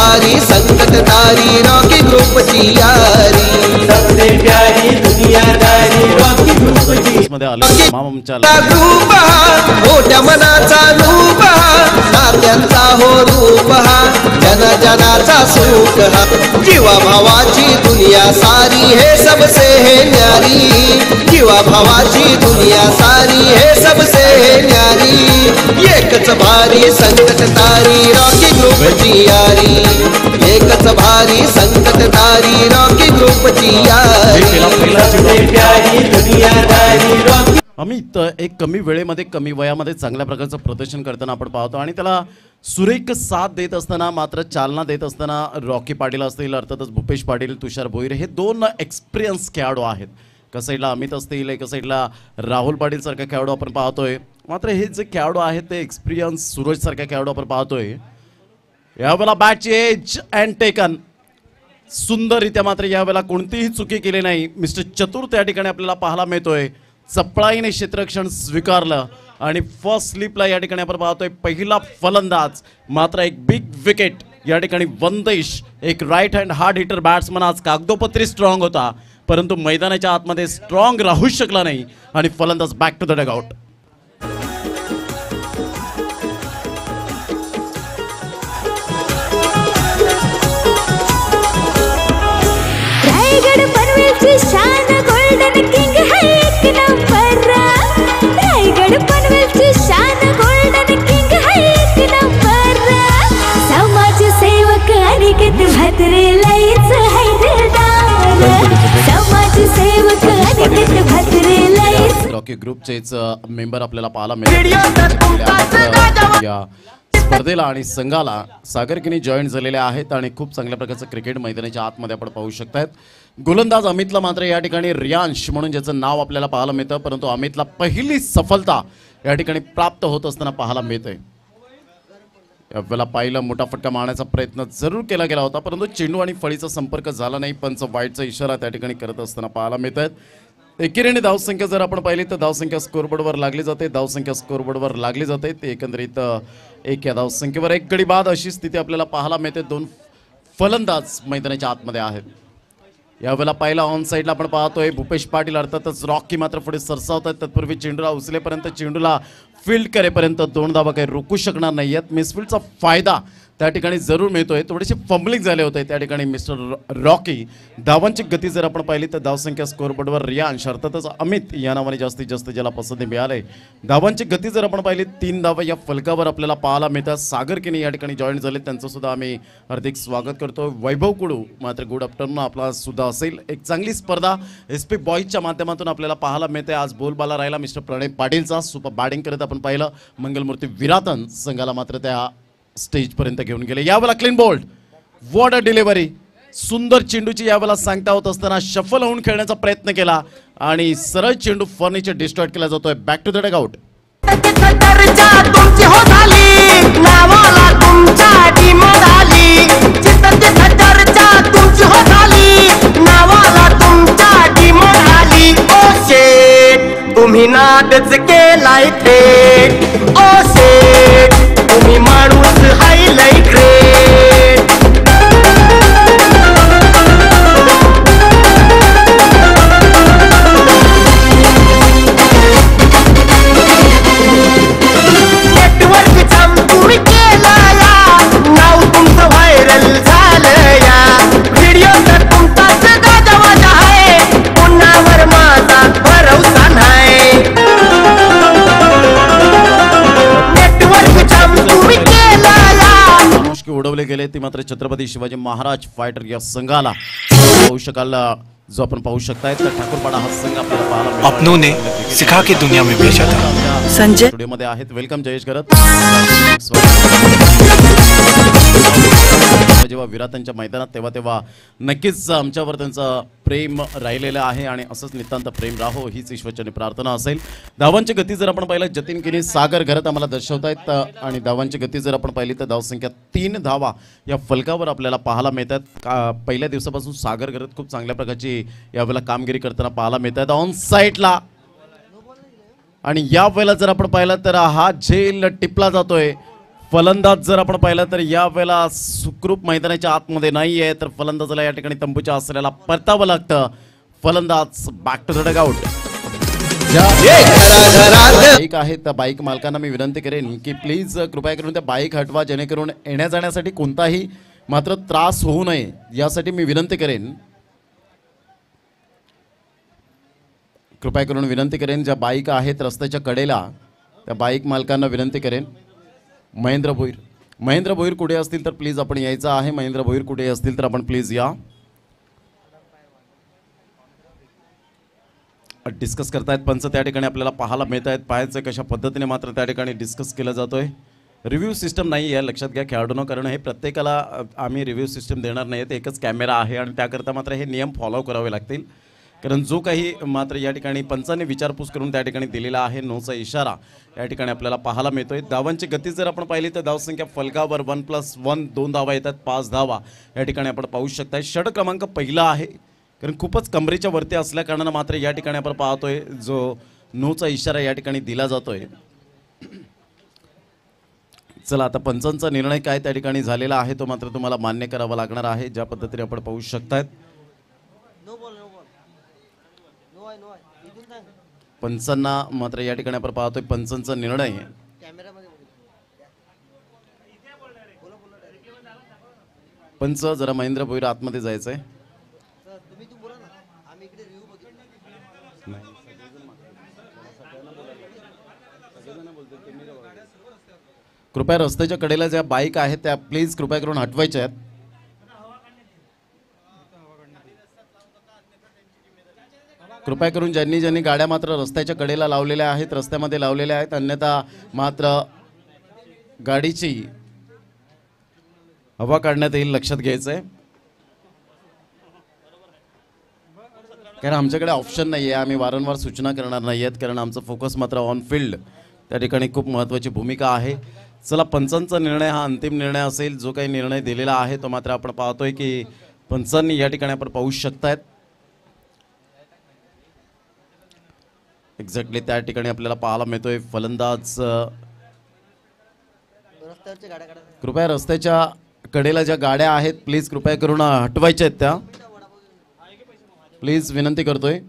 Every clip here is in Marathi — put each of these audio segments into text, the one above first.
भारी संकट तारी रॉकी ग्रुपची यारी सबसे प्यारी दुनियादारी रॉकी ग्रुपची मध्ये आले मामांच्या ग्रुप हा मोठ्या मनाचा रूप हा नात्यांचा हो रूप हा जनाचा सुख हा जीवा भावाची दुनिया सारी हे सबसे है न्यारी जीवा भावाची दुनिया सारी हे सबसे है न्यारी एकच भारी संकट तारी रॉकी ग्रुपची यारी एकच भारी संकट तारी रॉकी ग्रुपची यारी सबसे प्यारी दुनियादारी रॉकी अमित एक कमी वेळेमध्ये कमी वयामध्ये चांगल्या प्रकारचं प्रदर्शन करताना आपण पाहतो आणि त्याला सुरेख साथ देत असताना मात्र चालना देत असताना रॉकी पाटील असतील अर्थातच भूपेश पाटील तुषार भोईर हे दोन एक्सपिरियन्स खेळाडू आहेत. एका साईडला अमित असतील एका साईडला राहुल पाटील सारखा खेळाडू आपण पाहतोय मात्र हे जे खेळाडू आहेत ते एक्सपिरियन्स सूरज सारखा खेळाडू आपण पाहतोय. यावेळेला बॅटची एज अँड टेकन सुंदररित्या मात्र यावेळेला कोणतीही चुकी केली नाही. मिस्टर चतुर त्या ठिकाणी आपल्याला पाहायला मिळतोय. चपळाईने क्षेत्ररक्षण स्वीकारलं आणि फर्स्ट स्लिपला या ठिकाणी आपण पाहतोय पहिला फलंदाज मात्र एक बिग विकेट या ठिकाणी वंदेश एक right hand hard hitter batsman आज कागदोपत्री स्ट्रॉंग होता परंतु मैदानाच्या आतमध्ये स्ट्रॉंग राहू शकला नाही आणि फलंदाज back to the dugout. Raigad पनवेलची शान गोल्डन किंग है एक नंबर रायगड पनवेलची शान गोल्डन किंग है एक नंबर समाज सेवक अनिकेत म्हात्रे लईच है दिलदार समाज सेवक अनिकेत म्हात्रे लईच रॉकी ग्रुपचेच मेंबर आपल्याला पाहायला मिळतात. या स्पर्धेला आणि संघाला सागरकिनी जॉईन झालेले आहेत आणि खूप चांगल्या प्रकारचं क्रिकेट मैदानाच्या आतमध्ये आपण पाहू शकतात. गोलंदाज अमितला मात्र या ठिकाणी रियांश म्हणून ज्याचं नाव आपल्याला पाहायला मिळतं परंतु अमितला पहिली सफलता या ठिकाणी प्राप्त होत असताना पाहायला मिळते. यावेळेला पाहिलं मोठा फटका मारण्याचा प्रयत्न जरूर केला गेला होता परंतु चेंडू आणि फळीचा संपर्क झाला नाही. पंच वाईटचा इशारा त्या ठिकाणी करत असताना पाहायला मिळतात. एकेरीने धावसंख्या जर आपण पाहिली तर धावसंख्या स्कोरबोर्डवर लागली जाते. धावसंख्या स्कोरबोर्डवर लागली जाते ते एकंदरीत एक या धावसंख्येवर एक गडी बाद अशी स्थिती आपल्याला पाहायला मिळते. दोन फलंदाज मैदानाच्या आतमध्ये आहेत. यावेळेला पहिला ऑन साईडला आपण पाहतोय भूपेश पाटील अर्थातच रॉकी मात्र पुढे सरसावतात. तत्पूर्वी चेंडूला उचलेपर्यंत चेंडूला फील्ड करेपर्यंत दोन धावा काही रोखू शकणार नाही आहेत. मिसफील्डचा फायदा त्या ठिकाणी जरूर मिळतोय. थोडेसे फंबलिंग झाले होते त्या ठिकाणी मिस्टर रॉकी. धावांची गती जर आपण पाहिली तर धावसंख्या स्कोरबोर्डवर रियांश अर्थातच अमित या नावाने जास्तीत जास्त ज्याला पसंती मिळाले. धावांची गती जर आपण पाहिली 3 धावा या फलकावर आपल्याला पाहायला मिळतात. सागरकिनी या ठिकाणी जॉईन झाले त्यांचं सुद्धा आम्ही हार्दिक स्वागत करतो. वैभव कुडू मात्र गुड आफ्टरनून आपला सुद्धा असेल. एक चांगली स्पर्धा SP बॉईजच्या माध्यमातून आपल्याला पाहायला मिळते. आज बोलबाला राहिला मिस्टर प्रणय पाटीलचा. सुपर बॅटिंग करत आपण पाहिलं. मंगलमूर्ती विरातन संघाला मात्र त्या स्टेज पर्यंत घेऊन गेले. यावेळेला clean bowled what a delivery सुंदर चेंडूची यावेळेला सांगता होत असताना शफल होऊन खेळण्याचा प्रयत्न केला आणि सरळ चेंडू फर्निचर डिस्ट्रॉय केला जातोय. Back to the dugout. तुम्ही नादच केलाय थेट ओ शेट तुम्ही माणूस हायलाय ग्रेट. नेटवर्क जाम तुम्ही केला या नाव तुमचं व्हायरल झालं या व्हिडिओ तर तुमचाच गाजवाजा आहे पुन्हावर माझा भरवसा नाही. उडवले गेले ती मात्र छत्रपती शिवाजी महाराज फायटर या संघाला पाहू शकाल. जो आपण पाहू शकताय तर ठाकूरपाडा हा संघ आपल्याला पाहायला अपनों ने सिखा के दुनिया में भेजा था. संजय स्टुडिओ मध्ये आहेत. वेलकम जयेश करत. जेव्हा विराटांच्या मैदानात तेव्हा नक्कीच आमच्यावर त्यांचं प्रेम राहिलेलं आहे आणि असंच नितांत प्रेम राहो हीच ईश्वरचरणी प्रार्थना असेल. धावांची गती जर आपण पाहिलं जतीन किनी सागर घरत आम्हाला दर्शवतायत आणि धावांची गती जर आपण पाहिली तर धावसंख्या 3 धावा या फलकावर आपल्याला पाहायला मिळतात. पहिल्या दिवसापासून सागर घरत खूप चांगल्या प्रकारची यावेळेला कामगिरी करताना पाहायला मिळतात. ऑन साईडला आणि या वेळेला जर आपण पाहिलं तर हा झेल टिपला जातोय. फलंदाज जर आपण पाहिलं तर या वेळेला सुखरूप मैदानाच्या आतमध्ये नाही आहे, तर फलंदाजाला या ठिकाणी तंबूच्या आसऱ्याला परतावं लागतं. फलंदाज back to the dugout. Bike आहे त्या बाईक मालकांना मी विनंती करेन की प्लीज कृपया करून त्या बाईक हटवा, जेणेकरून येण्या जाण्यासाठी कोणताही मात्र त्रास होऊ नये यासाठी मी विनंती करेन. कृपया करून विनंती करेन, ज्या बाईक आहेत रस्त्याच्या कडेला त्या बाईक मालकांना विनंती करेन. महेंद्र भोईर कुठे असतील तर प्लीज आपण यायचं आहे. महेंद्र भोईर कुठे असतील तर आपण प्लीज या. डिस्कस करतायत पंच त्या ठिकाणी आपल्याला पाहायला मिळत आहेत. पाहायचं कशा पद्धतीने मात्र त्या ठिकाणी डिस्कस केला जातोय. रिव्ह्यू सिस्टम नाही आहे, लक्षात घ्या खेळाडूंनो, कारण हे प्रत्येकाला आम्ही रिव्ह्यू सिस्टम देणार नाही आहेत. एकच कॅमेरा आहे आणि त्याकरता मात्र हे नियम फॉलो करावे लागतील, कारण जो काही मात्र या ठिकाणी पंचांनी विचारपूस करून त्या ठिकाणी दिलेला आहे नोचा इशारा या ठिकाणी आपल्याला पाहायला मिळतोय. धावांची गती जर आपण पाहिली तर धावसंख्या फलकावर 1+1 2 धावा येतात, 5 धावा या ठिकाणी आपण पाहू शकताय. षट क्रमांक पहिला आहे, कारण खूपच कमरेच्या वरती असल्या कारणानं मात्र या ठिकाणी आपण पाहतोय जो नोचा इशारा या ठिकाणी दिला जातोय. चला आता पंचांचा निर्णय काय त्या ठिकाणी झालेला आहे तो मात्र तुम्हाला मान्य करावा लागणार आहे. ज्या पद्धतीने आपण पाहू शकतायत पंचांना मात्र या ठिकाणी आपण पाहतोय पंचांचा निर्णय. पंच जरा महेंद्र भोईर आतमध्ये जायचंय. कृपया रस्त्याच्या कडेला ज्या बाईक आहेत त्या प्लीज कृपया करून हटवायच्या आहेत. कृपया करून ज्यांनी गाड्या मात्र रस्त्याच्या कडेला लावलेल्या आहेत, रस्त्यामध्ये लावलेल्या आहेत, अन्यथा मात्र गाडीची हवा काढण्यात येईल, लक्षात घ्यायचंय. कारण आमच्याकडे ऑप्शन नाही आहे, आम्ही वारंवार सूचना करणार नाही आहेत, कारण आमचं फोकस मात्र ऑन फील्ड त्या ठिकाणी खूप महत्त्वाची भूमिका आहे. चला पंचांचा निर्णय हा अंतिम निर्णय असेल. जो काही निर्णय दिलेला आहे तो मात्र आपण पाहतोय की पंचांनी या ठिकाणी आपण पाहू शकतायत एक्झॅक्टली त्या ठिकाणी आपल्याला पाहायला मिळतोय फलंदाज. कृपया रस्त्याच्या कडेला ज्या गाड्या आहेत प्लीज कृपया करून हटवायच्या आहेत, त्या प्लीज विनंती करतोय,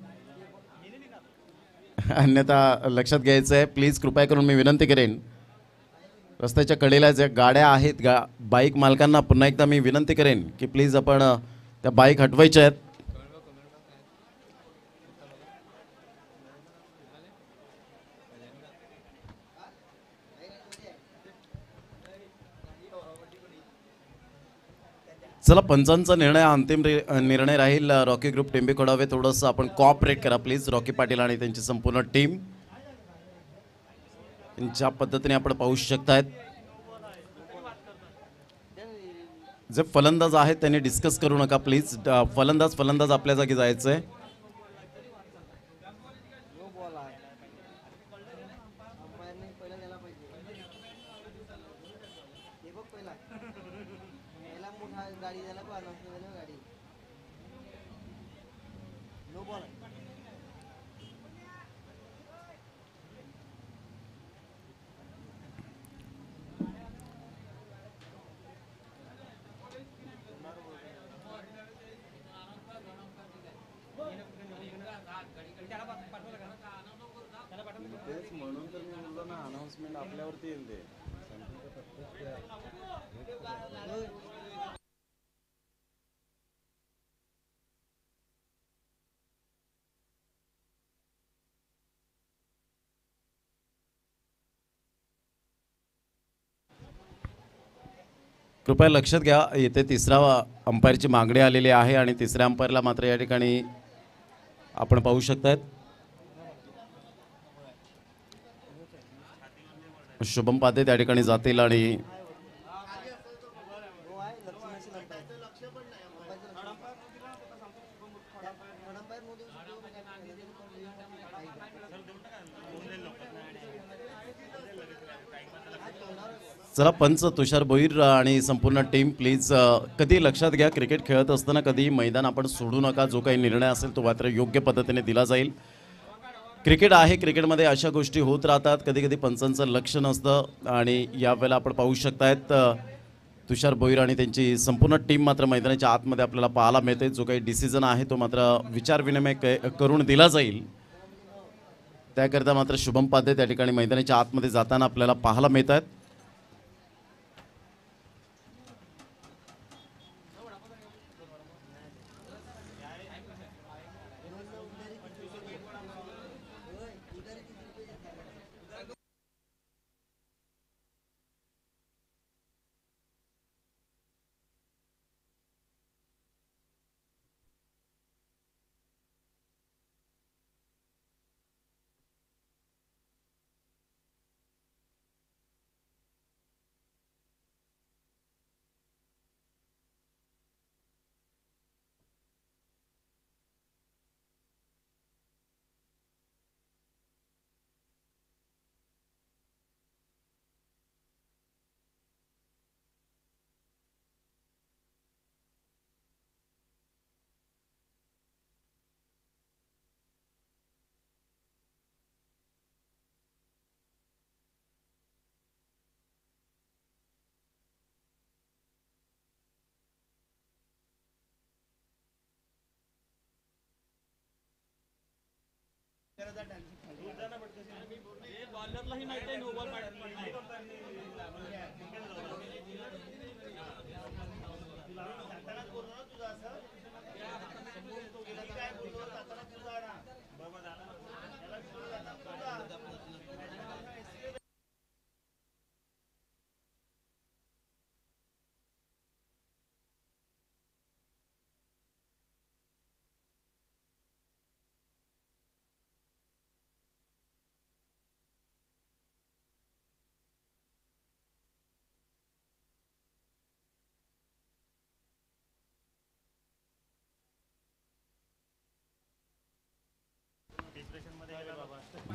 अन्यथा लक्षात घ्यायचं आहे. प्लीज कृपया करून मी विनंती करेन, रस्त्याच्या कडेला ज्या गाड्या आहेत बाईक मालकांना पुन्हा एकदा मी विनंती करेन की प्लीज आपण त्या बाईक हटवायच्या आहेत. चला पंचांचा निर्णय हा अंतिम निर्णय राहील. रॉकी ग्रुप टिंबे खोडावे थोडंसं आपण कॉपरेट करा प्लीज. रॉकी पाटील आणि त्यांची संपूर्ण टीम ज्या पद्धतीने आपण पाहू शकतायत. जे फलंदाज आहेत त्यांनी डिस्कस करू नका प्लीज. फलंदाज आपल्या जागी जायचंय. कृपया लक्षात घ्या, येथे तिसरा अंपायरची मागणी आलेली आहे आणि तिसऱ्या अंपायरला मात्र या ठिकाणी आपण पाहू शकतायत शुभम पाते त्या ठिकाणी जातील आणि चला पंच तुषार भोईर आणि संपूर्ण टीम प्लीज कधी लक्षात घ्या, क्रिकेट खेळत असताना कधी मैदान आपण सोडू नका. जो काही निर्णय असेल तो मात्र योग्य पद्धतीने दिला जाईल. क्रिकेट आहे, क्रिकेटमध्ये अशा गोष्टी होत राहतात. कधी कधी पंचांचं लक्ष नसतं आणि यावेळेला आपण पाहू शकतायत तुषार भोईर आणि त्यांची संपूर्ण टीम मात्र मैदानाच्या आतमध्ये आपल्याला पाहायला मिळते. जो काही डिसिजन आहे तो मात्र विचारविनिमय करून दिला जाईल. त्याकरिता मात्र शुभम पाध्ये त्या ठिकाणी मैदानाच्या आतमध्ये जाताना आपल्याला पाहायला मिळत आहेत.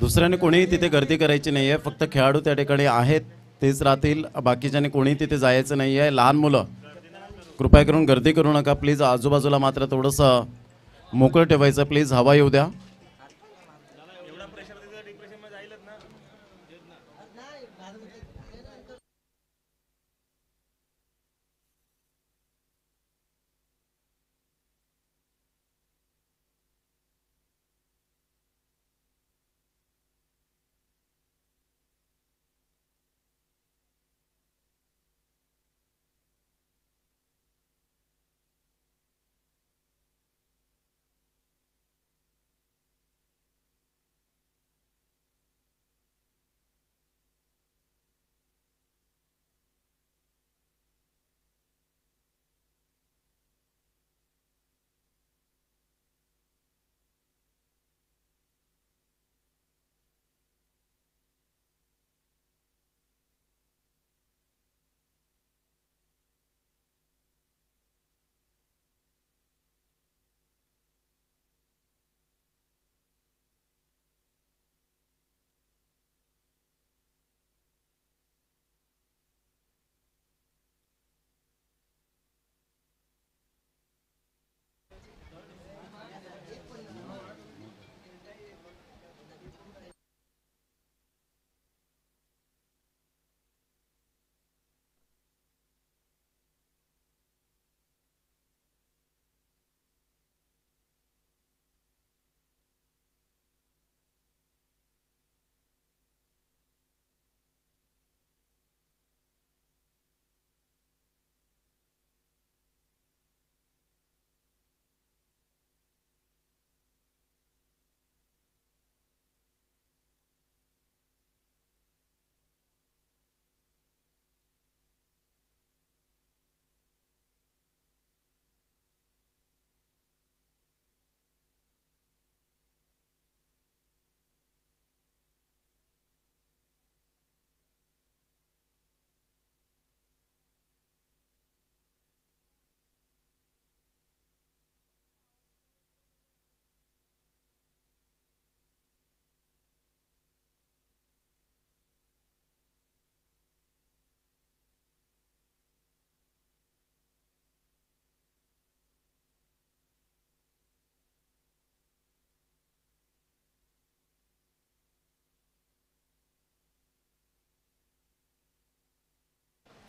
दुसऱ्याने कोणीही तिथे गर्दी करायची नाही आहे. फक्त खेळाडू त्या ठिकाणी आहेत तेच राहतील. बाकीच्याने कोणीही तिथे जायचं नाही आहे. लहान मुलं कृपया करून गर्दी करू नका प्लीज. आजूबाजूला मात्र थोडंसं मोकळं ठेवायचं प्लीज. हवा येऊ द्या.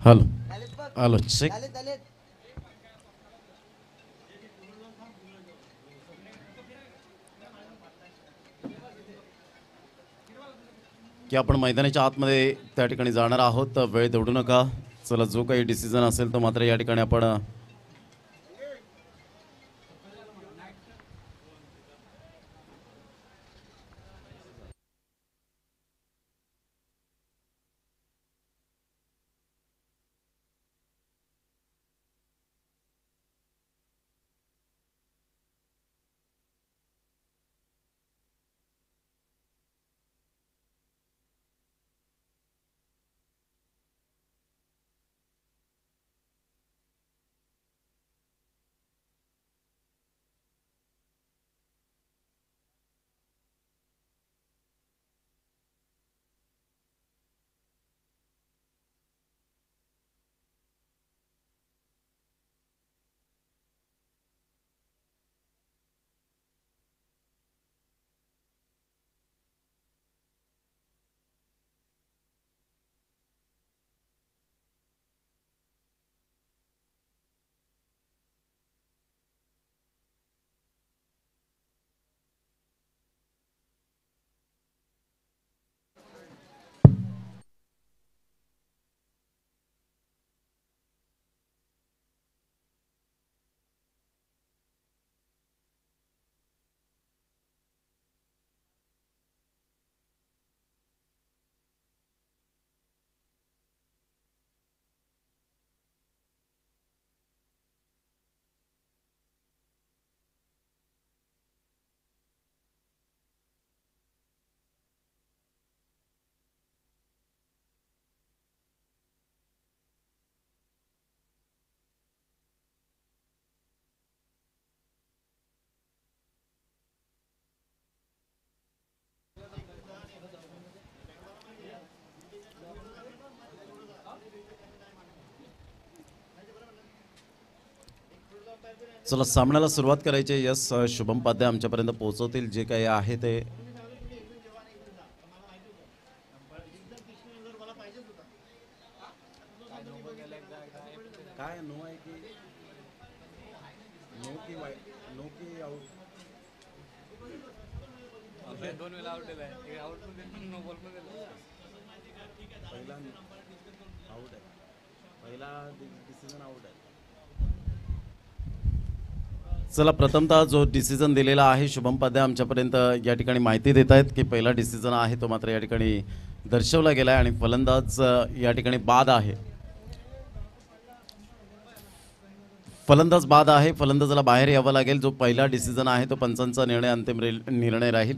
Hello hello check. की आपण मैदानाच्या आतमध्ये त्या ठिकाणी जाणार आहोत, तर वेळ दौडू नका. चला, जो काही डिसिजन असेल तो मात्र या ठिकाणी आपण चला सामन्याला सुरुवात करायची आहे. यस, शुभम पाध्ये आमच्यापर्यंत पोहोचवतील जे काही आहे ते. काय नो आहे की नो की नो की आउट. दोन वेळा आउट आहे, आउट पण नो बॉल पण पहिला आउट आहे, पहिला डिसिजन आउट आहे. चला, प्रथमतः जो डिसिजन दिलेला आहे शुभम पाध्ये आमच्यापर्यंत या ठिकाणी माहिती देत आहेत की पहिला डिसिजन आहे तो मात्र या ठिकाणी दर्शवला गेला आहे आणि फलंदाज या ठिकाणी बाद आहे. फलंदाज बाद आहे. फलंदाजाला बाहेर यावं लागेल. जो पहिला डिसिजन आहे तो पंचांचा निर्णय अंतिम निर्णय राहील.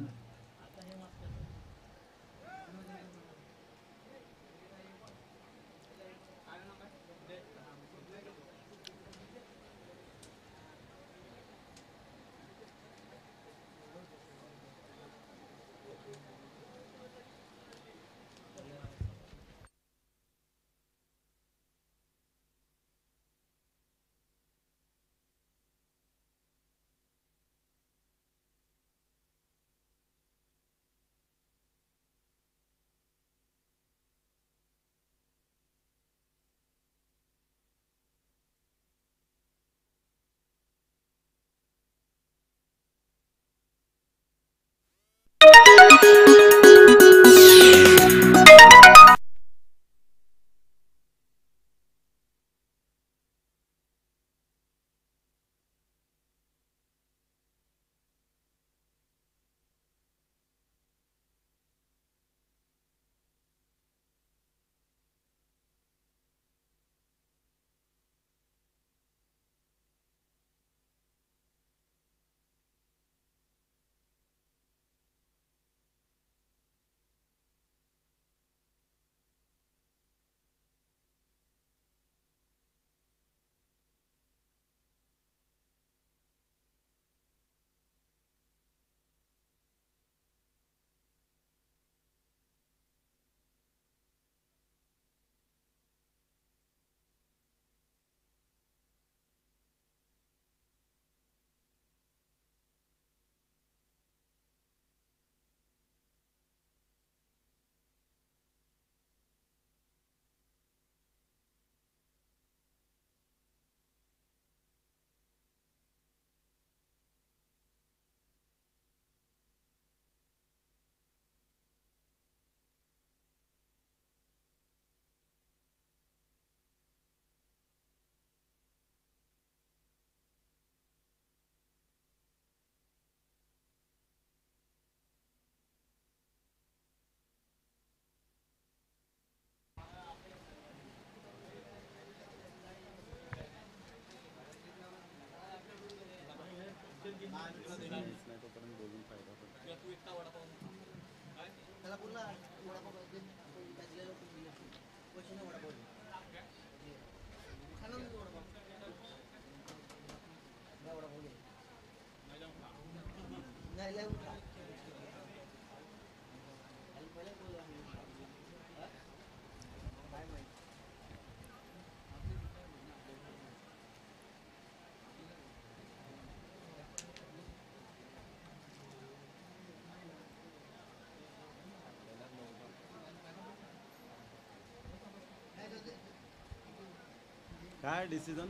काय डिसिजन?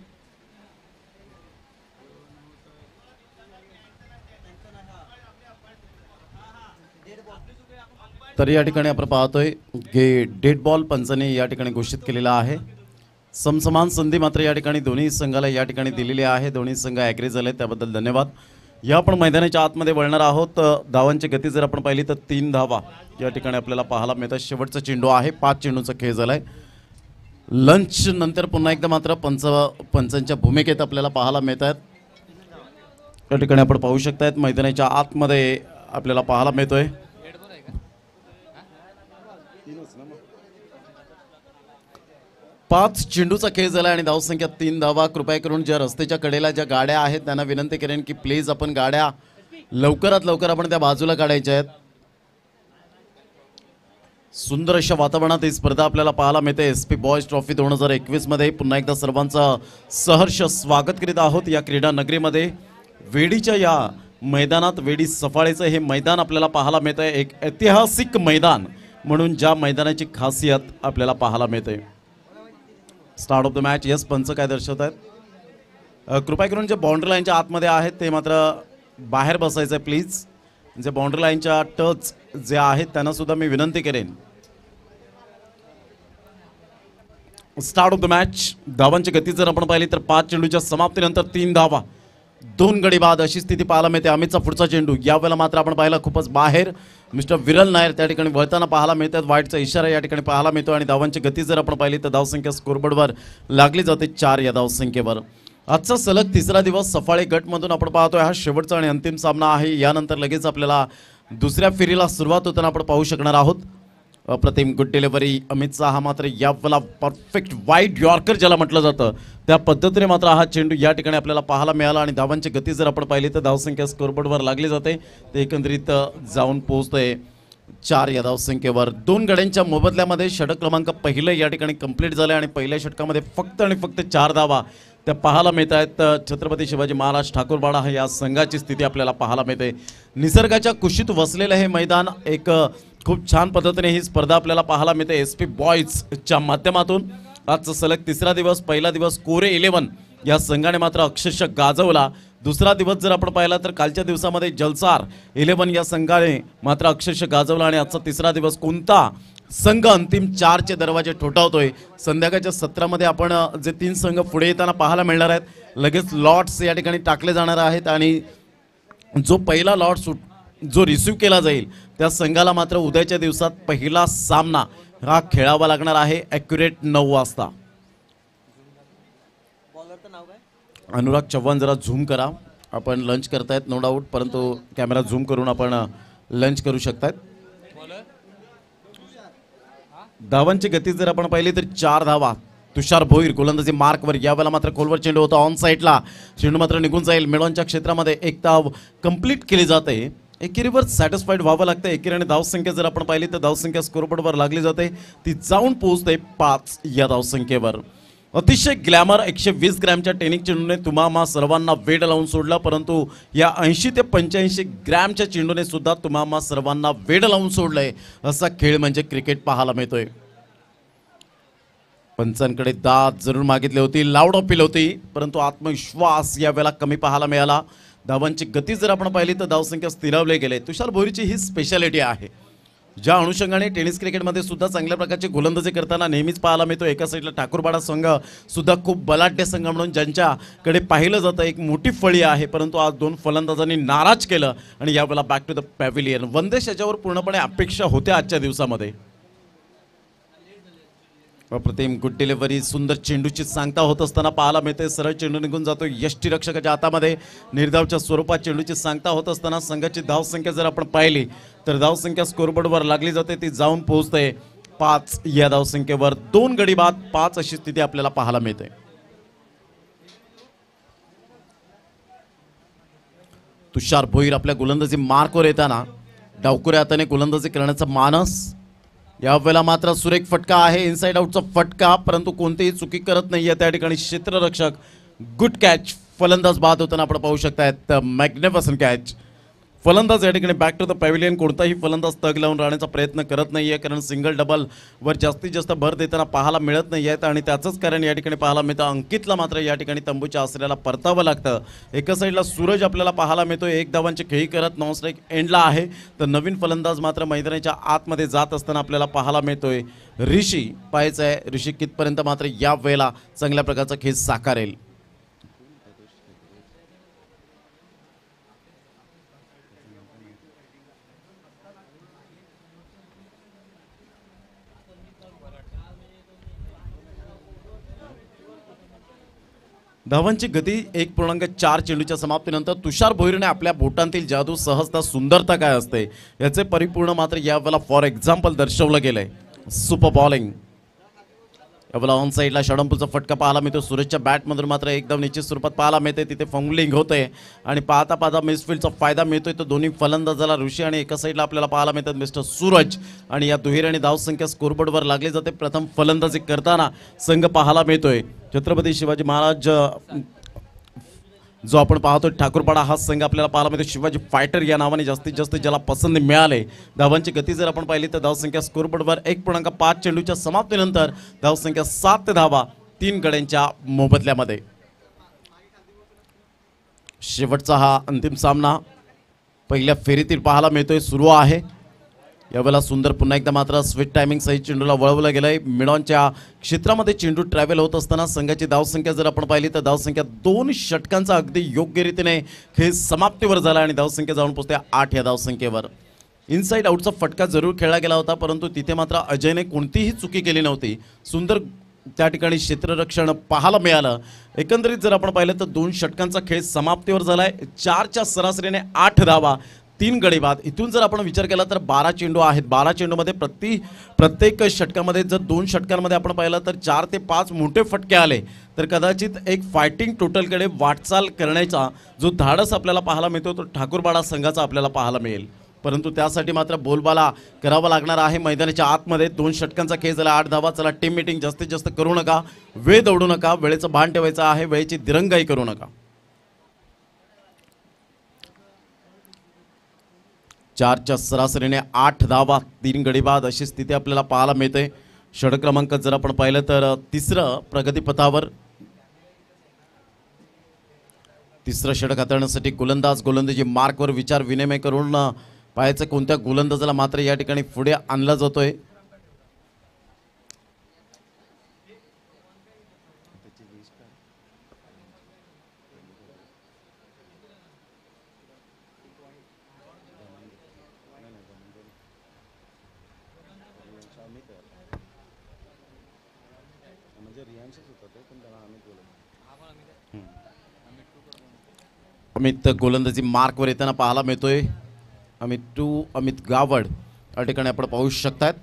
तर या ठिकाणी आपण पाहतोय की डेड बॉल पंचाने या ठिकाणी घोषित केलेला आहे. समसमान संधी मात्र या ठिकाणी दोन्ही संघाला या ठिकाणी दिलेली आहे. दोन्ही संघ ॲग्री झाले, त्याबद्दल धन्यवाद. या आपण मैदानाच्या आतमध्ये वळणार आहोत. धावांची गती जर आपण पाहिली तर 3 धावा या ठिकाणी आपल्याला पाहायला मिळतात. शेवटचा चेंडू आहे, 5 चेंडूचा खेळ झालाय. लंच नंतर पुन्हा एकदा मात्र पंचांच्या भूमिकेत आपल्याला पाहायला मिळतात. या ठिकाणी आपण पाहू शकतायत मैदानाच्या आतमध्ये आपल्याला पाहायला मिळतोय. पाच चेंडूचा खेळ झाला आणि धावसंख्या 3 धावा. कृपया करून ज्या रस्त्याच्या कडेला ज्या गाड्या आहेत त्यांना विनंती करेन की प्लीज आपण गाड्या लवकरात लवकर आपण त्या बाजूला काढायच्या आहेत. सुंदर अशा वातावरणात ही स्पर्धा आपल्याला पाहायला मिळते. SP बॉयज ट्रॉफी 2021 मध्ये पुन्हा एकदा सर्वांचं सहर्ष स्वागत करीत आहोत या क्रीडा नगरीमध्ये. वेडीच्या या मैदानात वेडी सफाळेचं हे मैदान आपल्याला पाहायला मिळतं आहे. एक ऐतिहासिक मैदान म्हणून ज्या मैदानाची खासियत आपल्याला पाहायला मिळते. Start of the match. Yes, पंच काय दर्शवत आहेत? कृपया करून जे बाउंड्री लाईनच्या आतमध्ये आहेत ते मात्र बाहेर बसायचं आहे प्लीज. जे बाउंड्री लाईनच्या टच जे आहेत त्यांना सुद्धा मी विनंती करेन. Start of the match. धावांची गती जर आपण पाहिली तर 5 चेंडूच्या समाप्तीनंतर 3 धावा, 2 गडी बाद अशी स्थिती पाहायला मिळते. अमितचा पुढचा चेंडू यावेळेला मात्र आपण पाहिला खूपच बाहेर. मिस्टर विरल नायर त्या ठिकाणी वळताना पाहायला मिळतात. वाईटचा इशारा या ठिकाणी पाहायला मिळतो आणि धावांची गती जर आपण पाहिली तर धावसंख्या स्कोरबोर्डवर लागली जाते 4 या धावसंख्येवर. आजचा सलग 3रा दिवस सफाळे गटमधून आपण पाहतोय. हा शेवटचा आणि अंतिम सामना आहे. यानंतर लगेच आपल्याला दुसऱ्या फेरीला सुरुवात होताना आपण पाहू शकणार आहोत. अप्रतिम गुड डिलिव्हरी अमितचा हा मात्र यावेळेला परफेक्ट वाईड यॉर्कर ज्याला म्हटलं जातं त्या पद्धतीने मात्र हा चेंडू या ठिकाणी आपल्याला पाहायला मिळाला आणि धावांची गती जर आपण पाहिली तर धावसंख्या स्कोरबोर्डवर लागली जाते. ते एकंदरीत जाऊन पोहोचतंय 4 या धावसंख्येवर. 2 गड्यांच्या मोबदल्यामध्ये षटक क्रमांक पहिलं या ठिकाणी कंप्लीट झालं आणि पहिल्या षटकामध्ये फक्त आणि फक्त 4 धावा त्या पाहायला मिळत आहेत. छत्रपती शिवाजी महाराज ठाकूरवाडा हा या संघाची स्थिती आपल्याला पाहायला मिळते. निसर्गाच्या कुशीत वसलेलं हे मैदान एक खूप छान पद्धतीने ही स्पर्धा आपल्याला पाहायला मिळते SP बॉयजच्या माध्यमातून. आजचा सलग 3रा दिवस. पहिला दिवस कोरे 11 या संघाने मात्र अक्षरशः गाजवला. दुसरा दिवस जर आपण पाहिला तर कालच्या दिवसामध्ये जलसार 11 या संघाने मात्र अक्षरशः गाजवला आणि आजचा 3रा दिवस कोणता संघ अंतिम 4चे दरवाजे ठोठावतोय. संध्याकाळच्या सत्रामध्ये आपण जे 3 संघ पुढे येताना पाहायला मिळणार आहेत. लगेच लॉट्स या ठिकाणी टाकले जाणार आहेत आणि जो पहिला लॉट जो रिसीव्ह केला जाईल त्या संघाला मात्र उद्याच्या दिवसात पहिला सामना हा खेळावा लागणार आहे ॲक्युरेट 9 वाजता. अनुराग चव्हाण जरा झूम करा. आपण लंच करतायत नो डाऊट, परंतु कॅमेरा झूम करून आपण लंच करू शकतायत. धावांची गती जर आपण पाहिली तर 4 धावा. तुषार भोईर गोलंदाजी मार्कवर. यावेळेला मात्र खोलवर चेंडू होता ऑन साईडला. चेंडू मात्र निघून जाईल. मिडॉनच्या क्षेत्रामध्ये 1 धाव कंप्लीट केली जाते. एकेरीवर सॅटिस्फाईड व्हावं लागतं. एकेरीने धावसंख्या जर आपण पाहिली तर धावसंख्या स्कोरबोर्डवर लागली जाते. ती जाऊन पोहोचते 5 या धावसंख्येवर. अतिशय ग्लॅमर 120 ग्रॅमच्या टेनिस चेंडूने तुम्हा सर्वांना वेड लावून सोडला, परंतु या 80 ते 85 ग्रॅमच्या चेंडूने सुद्धा तुम्हा सर्वांना वेड लावून सोडलंय. असा खेळ म्हणजे क्रिकेट पाहायला मिळतोय. पंचांकडे दाद जरूर मागितली होती, लाऊड अपील होती, परंतु आत्मविश्वास यावेळेला कमी पाहायला मिळाला. धावांची गती जर आपण पाहिली तर धावसंख्या स्थिरावले गेले. तुषार भोईरची ही स्पेशालिटी आहे. ज्या अनुषंगाने टेनिस क्रिकेटमध्ये सुद्धा चांगल्या प्रकारची गोलंदाजी करताना नेहमीच पाहायला मिळतो. एका साईडला ठाकूरवाडा संघ सुद्धा खूप बलाढ्य संघ म्हणून ज्यांच्याकडे पाहिलं जातं एक मोठी फळी आहे, परंतु आज 2 फलंदाजांनी नाराज केलं आणि यावेळेला बॅक टू द पॅव्हिलियन. वनदेश याच्यावर पूर्णपणे अपेक्षा होत्या आजच्या दिवसामध्ये. अप्रतिम गुड डिलिव्हरी, सुंदर चेंडूची सांगता होत असताना पाहायला मिळते. सरळ चेंडू निघून जातो यष्टीरक्षकाच्या हातामध्ये. निर्धावच्या स्वरूपात चेंडूची सांगता होत असताना संघाची धावसंख्या जर आपण पाहिली तर धावसंख्या स्कोरबोर्डवर लागली जाते, ती जाऊन पोहोचते 5 या धावसंख्येवर. 2 गडी बाद 5 अशी स्थिती आपल्याला पाहायला मिळते. तुषार भोईर आपल्या गोलंदाजी मार्कवर येताना डावकुऱ्या हाताने गोलंदाजी करण्याचा मानस. यावेळेला मात्र सुरेख फटका आहे, इनसाइड आउटचा फटका, परंतु कोणतीही चुकी करत नाहीये त्या ठिकाणी क्षेत्ररक्षक. गुड कॅच, फलंदाज बाद होताना आपण पाहू शकतायत. Magnificent catch. फलंदाज या ठिकाणी बॅक टू द पॅव्हिलियन. कोणताही फलंदाज तग लावून राहण्याचा प्रयत्न करत नाहीये, कारण सिंगल डबल वर जास्तीत जास्त भर देताना पाहायला मिळत नाही आहेत. आणि त्याचंच कारण या ठिकाणी पाहायला मिळतं, अंकितला मात्र या ठिकाणी तंबूच्या आसऱ्याला परतावं लागतं. एका साईडला सूरज आपल्याला पाहायला मिळतोय, 1 धावांची खेळी करत नॉन स्ट्राईक एंडला आहे. तर नवीन फलंदाज मात्र मैदानाच्या आतमध्ये जात असताना आपल्याला पाहायला मिळतोय ऋषी. पाहायचं आहे ऋषी कितपर्यंत मात्र या वेळेला चांगल्या प्रकारचा खेळ साकारेल. धावांची गती 1.4 चेंडूच्या समाप्तीनंतर तुषार भोईरने आपल्या बोटांतील जादू, सहजता, सुंदरता काय असते याचे परिपूर्ण मात्र यावेळेला फॉर एक्झाम्पल दर्शवलं गेलंय. Super bowling. यावेळेला ऑन साईडला षडंपूचा फटका पाहायला मिळतो. सूरजच्या बॅटमधून मात्र एकदम निश्चित स्वरूपात पाहायला मिळते, तिथे फंगलिंग होते आणि पाहता पाहता मिसफिल्डचा फायदा मिळतोय. तर दोन्ही फलंदाजाला ऋषी आणि एका साईडला आपल्याला पाहायला मिळतात मिस्टर सूरज. आणि या दुहेरीने धावसंख्या स्कोरबोर्डवर लागली जाते. प्रथम फलंदाजी करताना संघ पाहायला मिळतोय छत्रपती शिवाजी महाराज, जो आपण पाहतोय ठाकूरपाडा, हा संघ आपल्याला पाहायला मिळतो शिवाजी फायटर या नावाने जास्तीत जास्त ज्याला पसंती मिळाले. धावांची गती जर आपण पाहिली तर धावसंख्या स्कोरबोर्डवर 1.5 चेंडूच्या समाप्तीनंतर धावसंख्या 7 धावा 3 गड्यांच्या मोबदल्यामध्ये. शेवटचा हा अंतिम सामना पहिल्या फेरीतील पाहायला मिळतोय, सुरू आहे. यावेळेला सुंदर पुन्हा एकदा मात्र स्वीट टायमिंग सहित चेंडूला वळवलं गेलंय. मिडॉनच्या क्षेत्रामध्ये चेंडू ट्रॅव्हल होत असताना संघाची धावसंख्या जर आपण पाहिली तर धावसंख्या 2 षटकांचा अगदी योग्य रीतीने खेळ समाप्तीवर झाला आणि धावसंख्या जाऊन पोहोचते 8 या धावसंख्येवर. इनसाइड आउटचा फटका जरूर खेळला गेला होता, परंतु तिथे मात्र अजयने कोणतीही चुकी केली नव्हती. सुंदर त्या ठिकाणी क्षेत्ररक्षण पाहायला मिळालं. एकंदरीत जर आपण पाहिलं तर 2 षटकांचा खेळ समाप्तीवर झालाय. 4च्या सरासरीने 8 धावा 3 गडी बाद. इथून जर आपण विचार केला तर 12 चेंडू आहेत. 12 चेंडूमध्ये प्रत्येक षटकामध्ये जर 2 षटकांमध्ये आपण पाहिलं तर 4 ते 5 मोठे फटके आले तर कदाचित एक फायटिंग टोटलकडे वाटचाल करण्याचा जो धाडस आपल्याला पाहायला मिळतो तो ठाकूरपाडा संघाचा आपल्याला पाहायला मिळेल. परंतु त्यासाठी मात्र बोलबाला करावा लागणार आहे. मैदानाच्या आतमध्ये 2 षटकांचा खेळ झाला, 8 धावा. चला टीम मीटिंग जास्तीत जास्त करू नका, वेळ दौडू नका, वेळेचं भान ठेवायचं आहे, वेळेची दिरंगाई करू नका. 4च्या सरासरीने 8 धावा 3 गडी बाद अशी स्थिती आपल्याला पाहायला मिळते. षटक क्रमांक जर आपण पाहिलं तर 3रं प्रगतीपथावर. 3रं षटक हाताळण्यासाठी गोलंदाजी मार्कवर विचार विनिमय करून पाहायचं कोणत्या गोलंदाजाला मात्र या ठिकाणी पुढे आणला जातोय. अमित गोलंदाजी मार्कवर येताना पाहायला मिळतोय. अमित गावड या ठिकाणी आपण पाहू शकतात.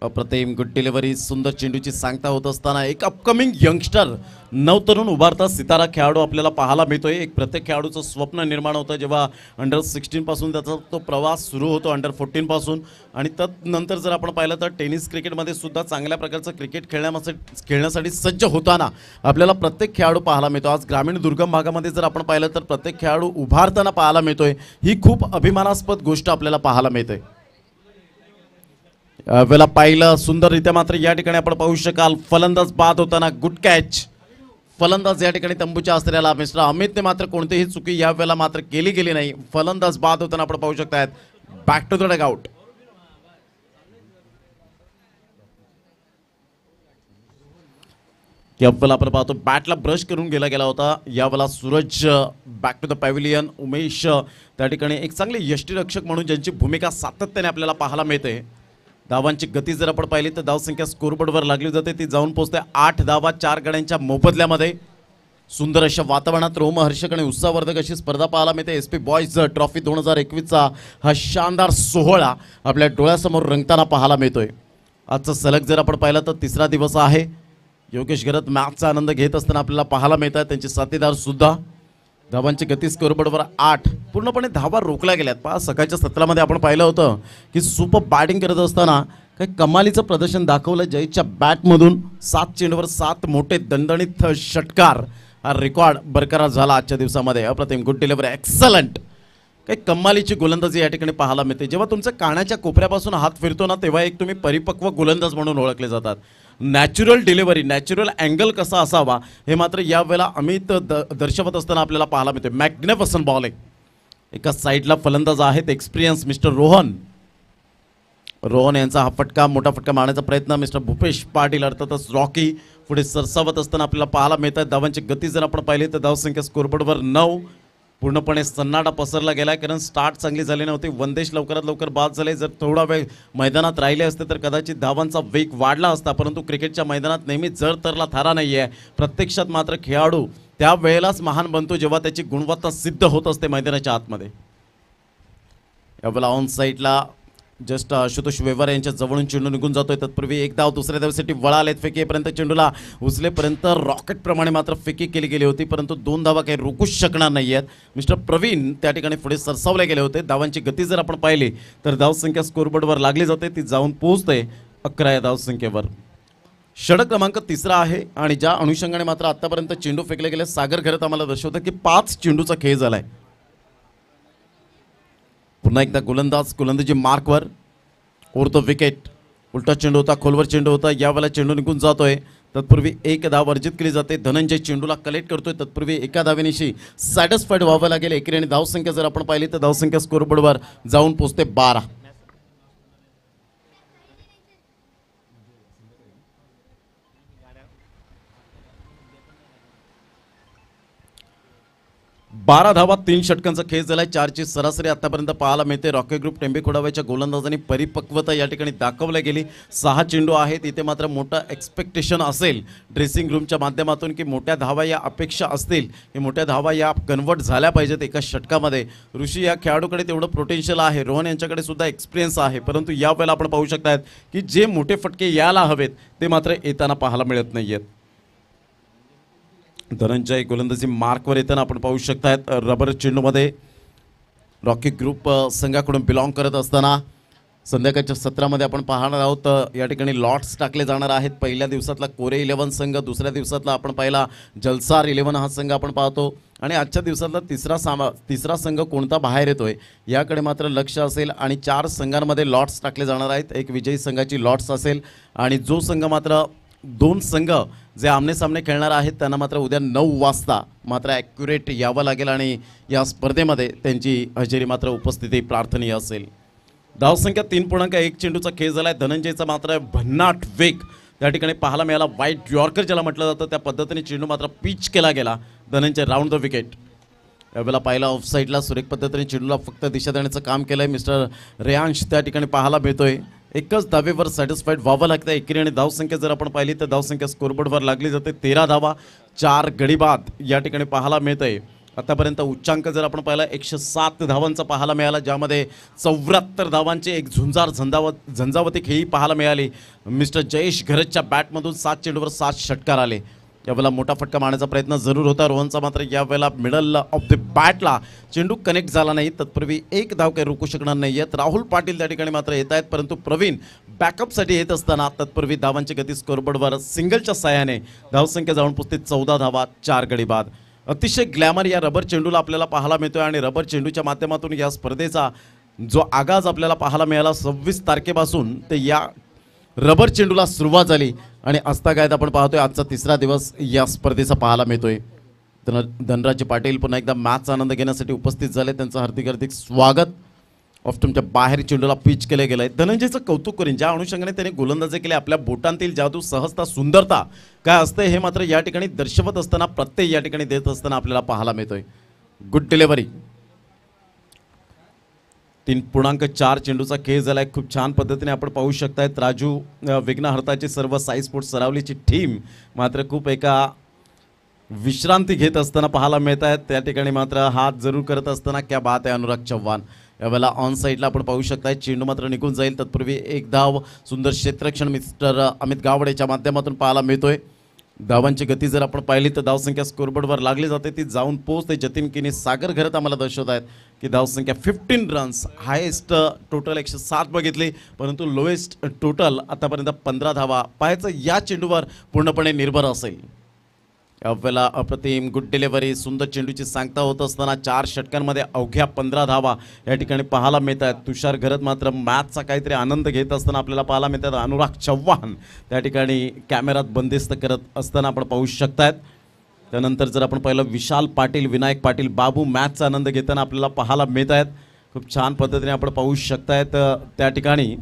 अप्रतिम गुड डिलिव्हरी, सुंदर चेंडूची सांगता होत असताना एक अपकमिंग यंगस्टर, नवतरुण उभारता सितारा खेळाडू आपल्याला पाहायला मिळतोय. एक प्रत्येक खेळाडूचं स्वप्न निर्माण होतं जेव्हा अंडर-16 पासून त्याचा तो प्रवास सुरू होतो, अंडर-14 पासून. आणि त्यानंतर जर आपण पाहिलं तर टेनिस क्रिकेटमध्ये सुद्धा चांगल्या प्रकारचं क्रिकेट खेळण्यासाठी सज्ज होताना आपल्याला प्रत्येक खेळाडू पाहायला मिळतो. आज ग्रामीण दुर्गम भागामध्ये जर आपण पाहिलं तर प्रत्येक खेळाडू उभारताना पाहायला मिळतोय. ही खूप अभिमानास्पद गोष्ट आपल्याला पाहायला मिळते. वेळेला पाहिलं सुंदररित्या मात्र या ठिकाणी आपण पाहू शकाल फलंदाज बाद होताना गुड कॅच. फलंदाज या ठिकाणी तंबूच्या आसऱ्याला मिस्टर अमितने मात्र कोणतीही चुकी या वेळेला मात्र केली गेली नाही. फलंदाज बाद होताना आपण पाहू शकतात बॅक टू द डगआउट. यावेळेला आपण पाहतो बॅटला ब्रश करून गेला होता. यावेळेला Suraj back to the pavilion. Umesh त्या ठिकाणी एक चांगले यष्टीरक्षक म्हणून ज्यांची भूमिका सातत्याने आपल्याला पाहायला मिळते. धावांची गती जर आपण पाहिली तर धावसंख्या स्कोरबोर्डवर लागली जाते, ती जाऊन पोहोचते 8 धावा 4 गड्यांच्या मोबदल्यामध्ये. सुंदर अशा वातावरणात रोमहर्षक आणि उत्साहवर्धक अशी स्पर्धा पाहायला मिळते. SP बॉयज ट्रॉफी 2021चा हा शानदार सोहळा आपल्या डोळ्यासमोर रंगताना पाहायला मिळतोय. आजचा सलग जर आपण पाहिला तर तिसरा दिवस आहे. योगेश घरत मॅचचा आनंद घेत असताना आपल्याला पाहायला मिळतात. त्यांचे साथीदार सुद्धा. धावांची गती स्कोरबोर्डवर 8, पूर्णपणे धावा रोखल्या गेल्यात. पहा, सकाळच्या सत्रामध्ये आपण पाहिलं होतं की सुपर बॅटिंग करत असताना काही कमालीचं प्रदर्शन दाखवलं. जयच्या बॅटमधून 7 चेंडूवर 7 मोठे दणदणीत षटकार, हा रेकॉर्ड बरकरार झाला आजच्या दिवसामध्ये. अप्रतिम, गुड डिलिव्हरी, एक्सलंट. काही कमालीची गोलंदाजी या ठिकाणी पाहायला मिळते. जेव्हा तुमच्या कानाच्या कोपऱ्यापासून हात फिरतो ना, तेव्हा एक तुम्ही परिपक्व गोलंदाज म्हणून ओळखले जातात. नॅचरल डिलिव्हरी, नॅचरल अँगल कसा असावा हे मात्र यावेळेला अमित दर्शवत असताना आपल्याला पाहायला मिळते. Magnificent bowling. एका साईडला फलंदाज आहेत एक्सपिरियन्स मिस्टर रोहन यांचा हा फटका, मोठा फटका मारण्याचा प्रयत्न मिस्टर भूपेश पाटील अर्थातच रॉकी पुढे सरसावत असताना आपल्याला पाहायला मिळतात. धावांची गती जर आपण पाहिली तर धावसंख्या स्कोरबोर्डवर 9, पूर्णपणे सन्नाटा पसरला गेला आहे. कारण स्टार्ट चांगली झाली नव्हती. वनदेश लवकरात लवकर बाद झाले. जर थोडा वेळ मैदानात राहिले असते तर कदाचित धावांचा वेग वाढला असता. परंतु क्रिकेटच्या मैदानात नेहमी जर तरला थारा नाही आहे. प्रत्यक्षात मात्र खेळाडू त्या वेळेलाच महान बनतो जेव्हा त्याची गुणवत्ता सिद्ध होत असते मैदानाच्या आतमध्ये. यावेळेला ऑन साईडला जस्ट आशुतोष वेवर यांच्या जवळून चेंडू निघून जातोय. तत्पूर्वी एक धाव दुसऱ्या धावेसाठी वळालेत. फेकीपर्यंत चेंडूला उचलेपर्यंत रॉकेटप्रमाणे मात्र फेकी केली गेली होती, परंतु 2 धावा काही रोखूच शकणार नाही आहेत. मिस्टर प्रवीण त्या ठिकाणी पुढे सरसावले गेले होते. धावांची गती जर आपण पाहिली तर धावसंख्या स्कोरबोर्डवर लागली जाते, ती जाऊन पोहोचते 11 या धावसंख्येवर. षटक क्रमांक 3 आहे आणि ज्या अनुषंगाने मात्र आतापर्यंत चेंडू फेकले गेले, सागर घरत आम्हाला दर्शवतं की 5 चेंडूचा खेळ झालाय. पुन्हा एकदा गोलंदाजी मार्कवर, ओरतो विकेट. उलटा चेंडू होता, खोलवर चेंडू होता. यावेळेला चेंडू निघून जातोय. तत्पूर्वी 1 धाव अर्जित केली जाते. धनंजय चेंडूला कलेक्ट करतोय. तत्पूर्वी एका धावेनिशी सॅटिस्फाईड व्हावं लागेल. एकेरी आणि धावसंख्या जर आपण पाहिली तर धावसंख्या स्कोरबोर्डवर जाऊन पोहोचते 12. बारा धावा 3 षटकांचा खेळ झालाय. 4ची सरासरी आतापर्यंत पाहायला मिळते. रॉकेट ग्रुप टेंबे खोडाव्याच्या गोलंदाजांनी परिपक्वता या ठिकाणी दाखवल्या गेली. 6 चेंडू आहेत. इथे मात्र मोठा एक्सपेक्टेशन असेल ड्रेसिंग रूमच्या माध्यमातून की मोठ्या धावा या अपेक्षा असतील की मोठ्या धावा या कन्वर्ट झाल्या पाहिजेत एका षटकामध्ये. ऋषी या खेळाडूकडे तेवढं पोटेन्शियल आहे. रोहन यांच्याकडे सुद्धा एक्सपिरियन्स आहे, परंतु यावेळेला आपण पाहू शकतात की जे मोठे फटके यायला हवेत ते मात्र येताना पाहायला मिळत नाही आहेत. धनंजय गोलंदाजी मार्कवर येताना आपण पाहू शकतात. रबर चेंडूमध्ये रॉकी ग्रुप संघाकडून बिलॉंग करत असताना संध्याकाळच्या सत्रामध्ये आपण पाहणार आहोत. या ठिकाणी लॉट्स टाकले जाणार आहेत. पहिल्या दिवसातला कोरे 11 संघ, दुसऱ्या दिवसातला आपण पाहिला जलसार 11 हा संघ आपण पाहतो आणि आजच्या दिवसातला तिसरा संघ कोणता बाहेर येतोय याकडे मात्र लक्ष असेल. आणि 4 संघांमध्ये लॉट्स टाकले जाणार आहेत. एक विजयी संघाची लॉट्स असेल आणि जो संघ मात्र 2 संघ जे आमने सामने खेळणार आहेत त्यांना मात्र उद्या 9 वाजता मात्र ॲक्युरेट यावं लागेल आणि या स्पर्धेमध्ये त्यांची हजेरी मात्र उपस्थिती प्रार्थनीय असेल. धावसंख्या 3.1 चेंडूचा खेळ झाला आहे. धनंजयचा मात्र भन्नाट वेग त्या ठिकाणी पाहायला मिळाला. वाईट यॉर्कर ज्याला म्हटलं जातं त्या पद्धतीने चेंडू मात्र पिच केला गेला. Dhananjay round the wicket. यावेळेला पाहिला ऑफ साईडला सुरेख पद्धतीने चेंडूला फक्त दिशा देण्याचं काम केलं आहे. मिस्टर रेयांश त्या ठिकाणी पाहायला मिळतोय. एकच धावेवर सॅटिस्फाईड व्हावं लागतं. एकेरी आणि धावसंख्या जर आपण पाहिली तर धावसंख्या स्कोरबोर्डवर लागली जाते. 13 धावा 4 गडीबाद या ठिकाणी पाहायला मिळतंय. आतापर्यंत उच्चांक जर आपण पाहिला 107 धावांचा पाहायला मिळाला, ज्यामध्ये 74 धावांची एक झंझावती खेळी पाहायला मिळाली. मिस्टर जयेश घरतच्या बॅटमधून 7 चेंडूवर 7 षटकार आले. यावेळेला मोठा फटका मारण्याचा प्रयत्न जरूर होता रोहनचा, मात्र यावेळेला मिडल ऑफ द बॅटला चेंडू कनेक्ट झाला नाही. तत्पूर्वी 1 धाव काही रोखू शकणार नाही आहेत. राहुल पाटील त्या ठिकाणी मात्र येत आहेत, परंतु प्रवीण बॅकअपसाठी येत असताना तत्पूर्वी धावांची गती स्कोरबोर्डवर सिंगलच्या साहाय्याने धावसंख्या जाऊन पोचते 14 धावा 4 गडी बाद. अतिशय ग्लॅमर या रबर चेंडूला आपल्याला पाहायला मिळतोय आणि रबर चेंडूच्या माध्यमातून या स्पर्धेचा जो आगाज आपल्याला पाहायला मिळाला 26 तारखेपासून ते या रबर चेंडूला सुरुवात झाली आणि आजतागायत आपण पाहतोय आजचा 3रा दिवस या स्पर्धेचा पाहायला मिळतोय. धनराज पाटील पुन्हा एकदा मॅचचा आनंद घेण्यासाठी उपस्थित झाले. त्यांचं हार्दिक स्वागत. ऑफ्टमच्या बाहेर चेंडूला पिच केले गेलं आहे. धनंजयचं कौतुक करीन ज्या अनुषंगाने त्याने गोलंदाजी केली. आपल्या बोटांतील जादू, सहजता, सुंदरता काय असते हे मात्र या ठिकाणी दर्शवत असताना, प्रत्यय या ठिकाणी देत असताना आपल्याला पाहायला मिळतोय. Good delivery. 3.4 चेंडूचा खेळ झालाय. खूप छान पद्धतीने आपण पाहू शकतायत. राजू विघ्नहर्ताची सर्व साई स्पोर्ट्स सरावलीची टीम मात्र खूप एका विश्रांती घेत असताना पाहायला मिळत आहेत. त्या ठिकाणी मात्र हात जरूर करत असताना क्या बात आहे अनुराग चव्हाण. यावेळेला ऑन साईडला आपण पाहू शकताय चेंडू मात्र निघून जाईल. तत्पूर्वी एक धाव सुंदर क्षेत्ररक्षण मिस्टर अमित गावडेच्या माध्यमातून पाहायला मिळतोय. धावांची गती जर आपण पाहिली तर धावसंख्या स्कोरबोर्डवर लागली जाते ती जाऊन पोहोचते. जतीन किनी सागर घरत आम्हाला दर्शवत आहेत की धावसंख्या 15 रन्स. हायेस्ट टोटल 107 बघितली परंतु लोएस्ट टोटल आतापर्यंत 15 धावा पाहायचं या चेंडूवर पूर्णपणे निर्भर असेल. यावेळेला अप्रतिम गुड डिलिव्हरी सुंदर चेंडूची सांगता होत असताना 4 षटकांमध्ये अवघ्या 15 धावा या ठिकाणी पाहायला मिळत आहेत. तुषार घरत मात्र मॅचचा काहीतरी आनंद घेत असताना आपल्याला पाहायला मिळतात. अनुराग चव्हाण त्या ठिकाणी कॅमेऱ्यात बंदिस्त करत असताना आपण पाहू शकतायत. त्यानंतर जर आपण पाहिलं विशाल पाटील विनायक पाटील बाबू मॅचचा आनंद घेताना आपल्याला पाहायला मिळत आहेत. खूप छान पद्धतीने आपण पाहू शकतायत. त्या ठिकाणी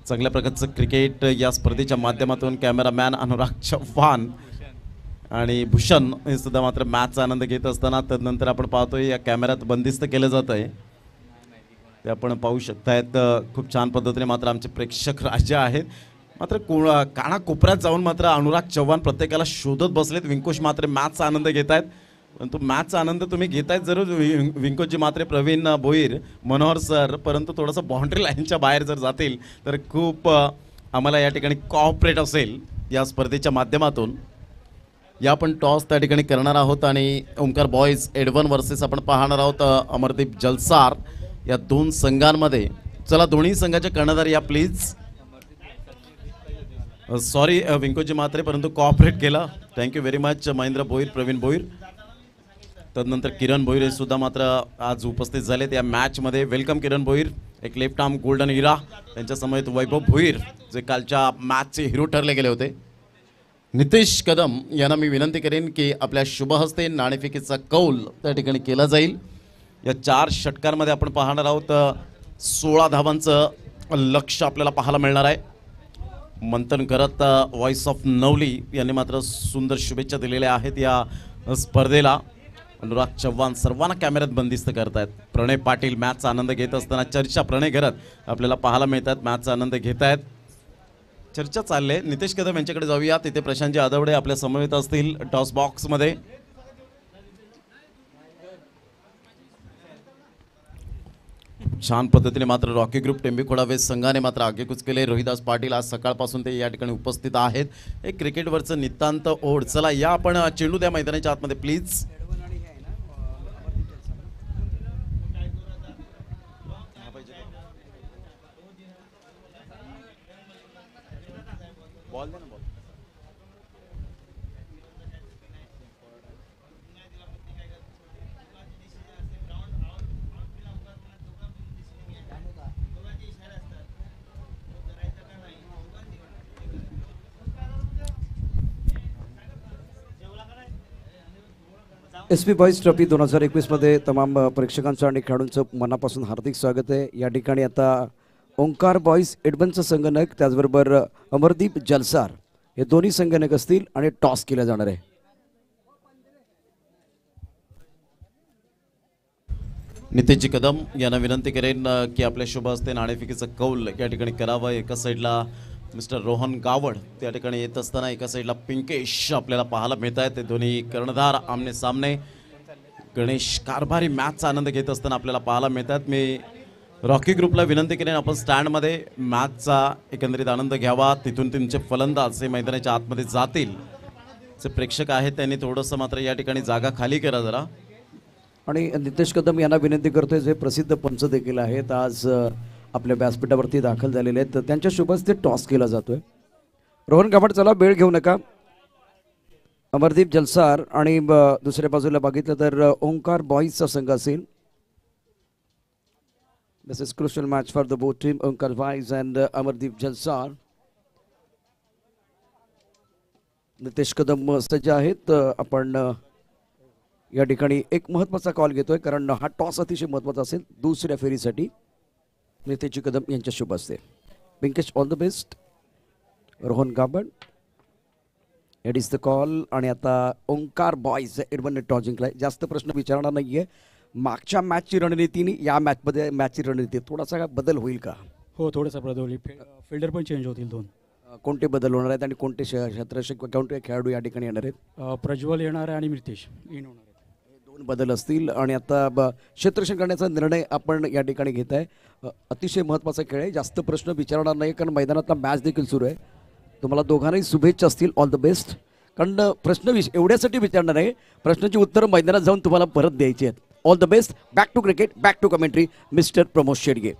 चांगल्या प्रकारचं क्रिकेट या स्पर्धेच्या माध्यमातून कॅमेरामॅन अनुराग चव्हाण आणि भूषण हे सुद्धा मात्र मॅचचा आनंद घेत असताना त्यानंतर आपण पाहतोय या कॅमेऱ्यात बंदिस्त केलं जात आहे ते आपण पाहू शकतायत. खूप छान पद्धतीने मात्र आमचे प्रेक्षक राज्य आहेत. मात्र कानाकोपऱ्यात जाऊन मात्र अनुराग चव्हाण प्रत्येकाला शोधत बसलेत. विंकोश मात्र मॅचचा आनंद घेत आहेत परंतु मॅचचा आनंद तुम्ही घेतायत जरूर विंकोशजी मात्र प्रवीण भोईर मनोहर सर परंतु थोडंसं बाउंड्री लाईनच्या बाहेर जर जातील तर खूप आम्हाला या ठिकाणी कॉपरेट असेल या स्पर्धेच्या माध्यमातून. या आपण टॉस त्या ठिकाणी करणार आहोत आणि ओंकार बॉईज एडवन वर्सेस आपण पाहणार आहोत अमरदीप जलसार या दोन संघांमध्ये. चला दोन्ही संघाचे कर्णधार या प्लीज. सॉरी विंकोजी मात्रे परंतु कॉपरेट केला. Thank you very much Mahendra Bhoir Pravin Bhoir तदनंतर किरण भोईर हे सुद्धा मात्र आज उपस्थित झालेत या मॅचमध्ये. वेलकम किरण भोईर. एक लेफ्ट आर्म गोल्डन इरा त्यांच्या समवेत वैभव भोईर जे कालच्या मॅचचे हिरो ठरले गेले होते. नितेश कदम यांना मी विनंती करेन की आपल्या शुभहस्ते नाणेफेकीचा कौल त्या ठिकाणी केला जाईल. या 4 षटकांमध्ये आपण पाहणार आहोत 16 धावांचं लक्ष आपल्याला पाहायला मिळणार आहे. मंथन करत व्हॉइस ऑफ नवली यांनी मात्र सुंदर शुभेच्छा दिलेल्या आहेत या स्पर्धेला. अनुराग चव्हाण सर्वांना कॅमेऱ्यात बंदिस्त करतायत. प्रणय पाटील मॅचचा आनंद घेत असताना चर्चा प्रणय घरत आपल्याला पाहायला मिळतात मॅचचा आनंद घेत आहेत. चर्चा चालले. नितेश कदम यांच्याकडे जाऊया. तिथे प्रशांतजी आदवडे आपल्या समवेत असतील टॉस बॉक्समध्ये. छान पद्धतीने मात्र रॉकी ग्रुप टेंबीखोडा संघाने मात्र आगेकूच केले. रोहिदास पाटील आज सकाळपासून ते या ठिकाणी उपस्थित आहेत. एक क्रिकेटवरचं नितांत ओढ. चला या आपण चेंडू द्या मैदानाच्या आतमध्ये प्लीज. SP बॉईज ट्रॉफी 2021मध्ये तमाम प्रेक्षकांचं आणि खेळाडूंचं मनापासून हार्दिक स्वागत आहे. या ठिकाणी आता ओंकार बॉईज एडमनचं संगणक त्याचबरोबर अमरदीप जलसार हे दोन्ही संगणक असतील आणि टॉस केला जाणार आहे. नितेशजी कदम यांना विनंती करेन की आपल्या शुभ हस्ते नाणेफेकीचं कौल या ठिकाणी करावं. एका साईडला मिस्टर रोहन गावड त्या ठिकाणी येत असताना एका साईडला पिंकेश आपल्याला पाहायला मिळत आहेत. ते दोन्ही कर्णधार आमने सामने. गणेश कारभारी मॅचचा आनंद घेत असताना आपल्याला पाहायला मिळतात. मी रॉकी ग्रुपला विनंती करेन आपण स्टँडमध्ये मॅचचा एकंदरीत आनंद घ्यावा. तिथून तुमचे फलंदाज हे मैदानाच्या आतमध्ये जातील. जे प्रेक्षक आहेत त्यांनी थोडंसं मात्र या ठिकाणी जागा खाली करा जरा. आणि नितेश कदम यांना विनंती करतोय जे प्रसिद्ध पंच देखील आहेत आज आपल्या व्यासपीठावरती दाखल झालेले आहेत तर त्यांच्या शुभहस्ते टॉस केला जातोय. रोहन गावड चला वेळ घेऊ नका. अमरदीप जलसार आणि दुसऱ्या बाजूला बघितलं तर ओंकार बॉईजचा संघ असेल. This is crucial match for the both team Omkar boys and Amardeep Jalsar. Nitesh Kadam सज्ज आहेत. आपण या ठिकाणी एक महत्त्वाचा कॉल घेतोय कारण हा टॉस अतिशय महत्त्वाचा असेल दुसऱ्या फेरीसाठी. नितेश कदम यांच्या शुभ असते. Pinkesh all the best. Rohan Gabad it is the call. आणि आता ओंकार बॉईज एडवन टॉस जिंकलाय. जास्त प्रश्न विचारणार नाहीये. मागच्या मॅचची रणनीती आणि या मॅचची रणनीती थोडासा बदल होईल का? हो, थोडासा बदल होईल. फिल्डर पण चेंज होतील 2. कोणते बदल होणार आहेत आणि कोणते क्षेत्ररक्षक कोणते खेळाडू या ठिकाणी येणार आहेत? प्रज्वल येणार आहे आणि नितेश इन होणार आहेत. हे 2 बदल असतील. आणि आता क्षेत्ररक्षण करण्याचा निर्णय आपण या ठिकाणी घेत आहे. अतिशय महत्त्वाचा खेळ आहे. जास्त प्रश्न विचारणार नाही कारण मैदानातला मॅच देखील सुरू आहे. तुम्हाला दोघांनाही शुभेच्छा असतील. All the best. कारण प्रश्न एवढ्यासाठी विचारणार आहे, प्रश्नाची उत्तरं मैदानात जाऊन तुम्हाला परत द्यायची आहेत. All the best. Back to cricket, back to commentary, mister Pramod Shedge.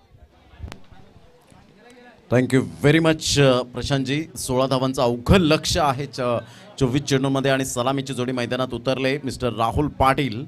Thank you very much Prashantji. 16 धावांचं अवघड लक्ष आहे 24 चेंडूमध्ये आणि सलामीची जोडी मैदानात उतरले मिस्टर राहुल पाटील.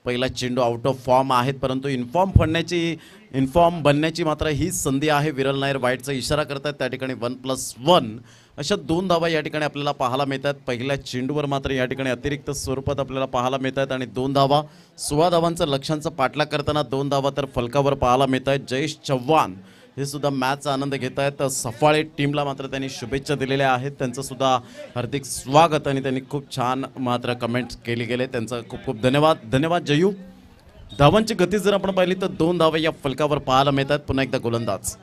पहिला चेंडू आउट ऑफ फॉर्म आहेत परंतु इन्फॉर्म बनण्याची मात्र ही संधी आहे. विरल नायर वाईटचा इशारा करतात. त्या ठिकाणी 1+1 अशा 2 धावा या ठिकाणी आपल्याला पाहायला मिळतात. पहिल्या चेंडूवर मात्र या ठिकाणी अतिरिक्त स्वरूपात आपल्याला पाहायला मिळतात आणि 2 धावा. 16 धावांचं लक्ष्यांचा पाठलाग करताना 2 धावा तर फलकावर पाहायला मिळत आहेत. जयेश चव्हाण हे सुद्धा मॅचचा आनंद घेत आहेत. सफाळे टीमला मात्र त्यांनी शुभेच्छा दिलेल्या आहेत. त्यांचं सुद्धा हार्दिक स्वागत आणि त्यांनी खूप छान मात्र कमेंट्स केली गेले. त्यांचं खूप खूप धन्यवाद जयू. धावांची गती जर आपण पाहिली तर 2 धावा या फलकावर पाहायला मिळतात. पुन्हा एकदा गोलंदाज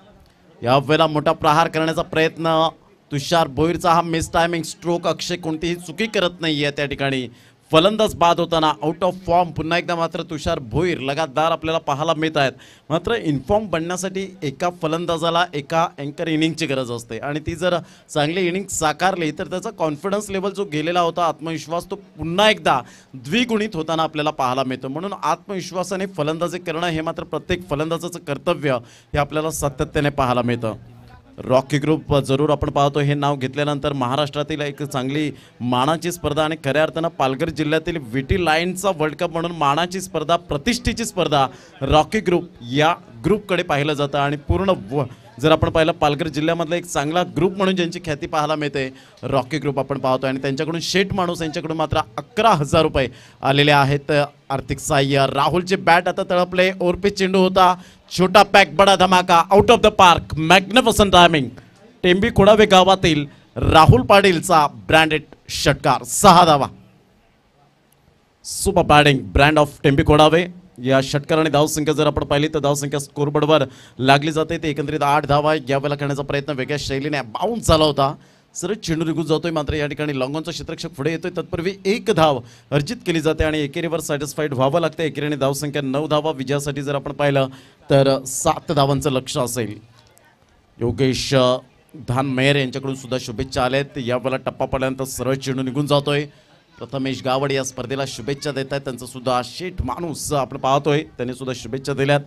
यावेळेला मोठा प्रहार करण्याचा प्रयत्न. तुषार भोईरचा हा मिस टायमिंग स्ट्रोक. अक्षय कोणतीही चुकी करत नाही आहे त्या ठिकाणी. फलंदाज बाद होताना आउट ऑफ फॉर्म. पुन्हा एकदा मात्र तुषार भोईर लगातार आपल्याला पाहायला मिळत आहेत. मात्र इन्फॉर्म बनण्यासाठी एका फलंदाजाला एका अँकर इनिंगची गरज असते आणि ती जर चांगली इनिंग साकारली तर त्याचा कॉन्फिडन्स लेवल जो गेलेला होता, आत्मविश्वास, तो पुन्हा एकदा द्विगुणित होताना आपल्याला पाहायला मिळतो. म्हणून आत्मविश्वासाने फलंदाजी करणं हे मात्र प्रत्येक फलंदाजाचं कर्तव्य हे आपल्याला सातत्याने पाहायला मिळतं. रॉकी ग्रुप जरूर आपण पाहतो. हे नाव घेतल्यानंतर महाराष्ट्रातील एक चांगली मानाची स्पर्धा आणि खऱ्या अर्थानं पालघर जिल्ह्यातील विटी लाईनचा वर्ल्ड कप म्हणून मानाची स्पर्धा, प्रतिष्ठेची स्पर्धा रॉकी ग्रुप या ग्रुपकडे पाहिलं जातं. आणि पूर्ण जर आपण पाहिलं पालघर जिल्ह्यामधला एक चांगला ग्रुप म्हणून ज्यांची ख्याती पाहायला मिळते रॉकी ग्रुप आपण पाहतो. आणि त्यांच्याकडून शेठ माणूस यांच्याकडून मात्र 11,000 रुपये आलेले आहेत आर्थिक सहाय्य. राहुलचे बॅट आता तळपले. ओरपी चेंडू होता. छोटा पॅक बडा धमाका. Out of the park. Magnificent timing. Tembi Khodave गावातील राहुल पाटीलचा ब्रँडेड षटकार. 6 धावा. Super batting brand of Tembi Khodave. या षटकाराने धावसंख्या जर आपण पाहिली तर धावसंख्या स्कोरबोर्डवर लागली जाते. ते एकंदरीत 8 धावा यावेळेला खेळण्याचा प्रयत्न वेगळ्या शैलीने बाउन्स झाला होता. सरळ चेंडू निघून जातोय. मात्र या ठिकाणी लॉंगॉनचा क्षेत्ररक्षक पुढे येतोय. तत्पूर्वी 1 धाव अर्जित केली जाते आणि एकेरीवर सॅटिस्फाईड व्हावं लागतं. एकेरीने धावसंख्या 9 धावा. विजयासाठी जर आपण पाहिलं तर 7 धावांचं लक्ष असेल. योगेश धानमेर यांच्याकडून सुद्धा शुभेच्छा आल्यात. यावेळेला टप्पा पडल्यानंतर सरळ चेंडू निघून जातोय. प्रथमेश गावड या स्पर्धेला शुभेच्छा देत आहेत. त्यांचं सुद्धा शेठ माणूस आपण पाहतोय, त्यांनी सुद्धा शुभेच्छा दिल्यात.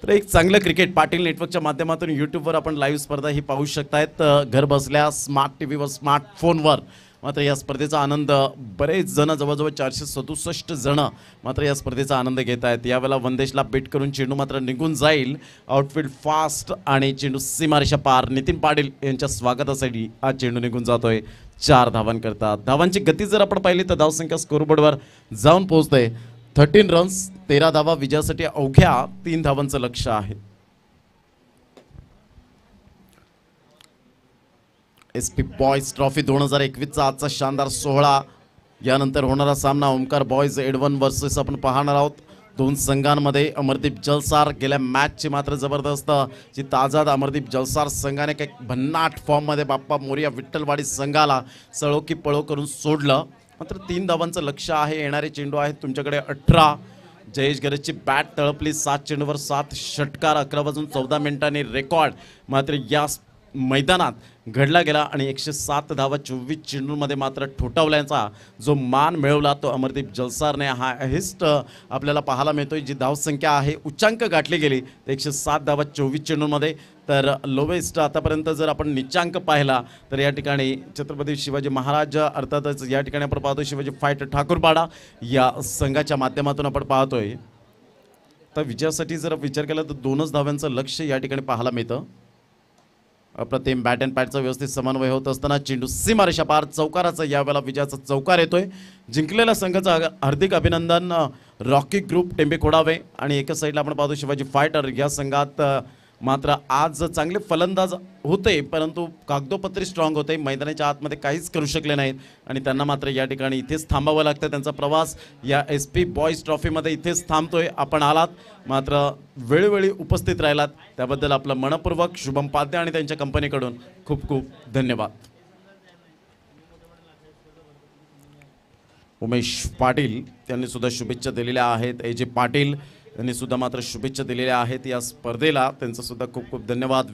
तर एक चांगलं क्रिकेट पाटील नेटवर्कच्या माध्यमातून यूट्यूबवर आपण लाईव्ह स्पर्धा ही पाहू शकतायत घर बसल्या स्मार्ट टी व्हीवर, स्मार्टफोनवर. मात्र या स्पर्धेचा आनंद बरेच जण, जवळजवळ 467 जण मात्र या स्पर्धेचा आनंद घेत आहेत. यावेळेला वंदेशला बीट करून चेंडू मात्र निघून जाईल. आउटफील्ड फास्ट आणि चेंडू सीमारेषा पार. नितीन पाटील यांच्या स्वागतासाठी हा चेंडू निघून जातोय. 4 धावांकरता. धावांची गती जर आपण पाहिली तर धावसंख्या स्कोरबोर्डवर जाऊन पोहोचते. 13 रन्स, 13 धावा. विजयासाठी अवघ्या 3 धावांचं लक्ष आहे. SP बॉयज ट्रॉफी 2021चा आजचा शानदार सोहळा. यानंतर होणारा सामना ओमकार बॉयज एड1 वर्सेस आपण पाहणार आहोत. 2 संघांमध्ये. अमरदीप जलसार गेल्या मॅचची मात्र जबरदस्त जी ताजा अमरदीप जलसार संघाने काही भन्नाट फॉर्ममध्ये बाप्पा मोरिया विठ्ठलवाडी संघाला सळो की पळो करून सोडलं. मात्र 3 धावांचं लक्ष आहे. येणारे चेंडू आहेत तुमच्याकडे 18. जयेश गरजची बॅट तळपली. 7 चेंडूवर 7 षटकार. 11 मिनिटांनी रेकॉर्ड मात्र या मैदानात घडला गेला आणि 107 धावा 24 चेंडूंमध्ये मात्र ठोठावल्याचा जो मान मिळवला तो अमरदीप जलसारने. हा हायेस्ट आपल्याला पाहायला मिळतोय. जी धावसंख्या आहे उच्चांक गाठली गेली 107 धावा 24 चेंडूंमध्ये. तर लोवेस्ट आतापर्यंत जर आपण निच्चांक पाहिला तर या ठिकाणी छत्रपती शिवाजी महाराज अर्थातच या ठिकाणी आपण पाहतोय शिवाजी फाईट ठाकूरपाडा या संघाच्या माध्यमातून आपण पाहतोय. तर विजयासाठी जर विचार केला तर 2च धाव्यांचं लक्ष या ठिकाणी पाहायला मिळतं. अप्रतिम बॅट अँड पॅडचा व्यवस्थित समन्वय होत असताना चेंडू सीमारेषा पार. चौकाराचा यावेळेला विजयाचा चौकार येतोय. जिंकलेल्या संघाचं हार्दिक अभिनंदन रॉकी ग्रुप टेंबे खोडावे. आणि एका साईडला आपण पाहतो शिवाजी फायटर या संघात मात्र आज चांगले फलंदाज होते, परंतु कागदोपत्री स्ट्रॉंग होते, मैदानाच्या आतमध्ये काहीच करू शकले नाहीत आणि त्यांना मात्र या ठिकाणी इथेच थांबावं लागतं. त्यांचा प्रवास या SP बॉईज ट्रॉफीमध्ये इथेच थांबतोय. आपण आलात, मात्र वेळोवेळी उपस्थित राहिलात, त्याबद्दल आपलं मनपूर्वक शुभम पाध्ये आणि त्यांच्या कंपनीकडून खूप खूप धन्यवाद. उमेश पाटील त्यांनी सुद्धा शुभेच्छा दिलेल्या आहेत. AJ पाटील यांनी सुद्धा मात्र शुभेच्छा दिलेल्या आहेत या स्पर्धेला. त्यांचं सुद्धा खूप खूप धन्यवाद.